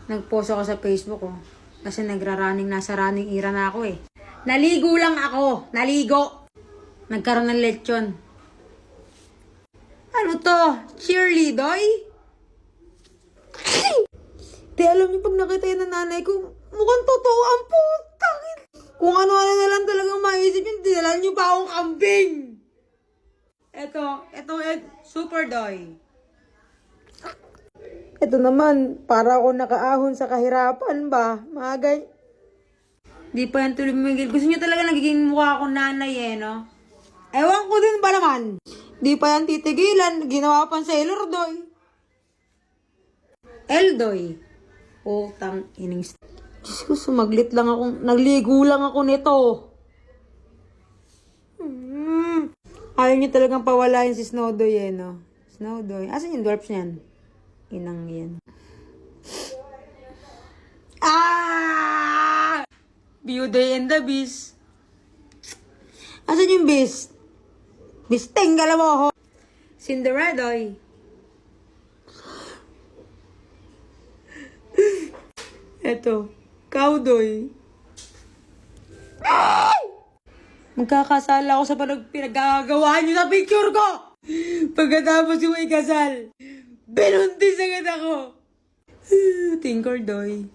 Nag-post ako sa Facebook, oh. Kasi nasa running era na ako, eh. Naligo lang ako. Naligo. Nagkaroon ng lechon. Ano to? Cheerleader? Di alam niyo, pag nakita yun ng nanay ko, mukhang totoo ang putang. Kung ano-ano na lang talagang maisip yun, dinalan niyo pa akong kambing. Ito, super doy. Ito naman, para ako nakaahon sa kahirapan ba? Magay. Di pa yan tuloy mumigil. Gusto niyo talaga nagiging mukha akong nanay, eh, no? Ewan ko din ba naman? Di pa yan titigilan. Ginawa pa sa Sailor Doy. Eldoy. Tang ining. Diyos ko, sumaglit lang ako. Nagligo lang ako nito. Ayaw niyo talagang pawalain si Snowdoy, eh, no? Snowdoy. Asan yung dwarfs niyan? Inang yan. Beauty and the Beast. Asan yung Beast? Bisteng mo ho. Cinderella. Eto. Cowdoy. Magkakasala ako sa pinagkagawa niyo sa picture ko. Pagkatapos yung may kasal, binuntis agad ako. Tinkerdoy.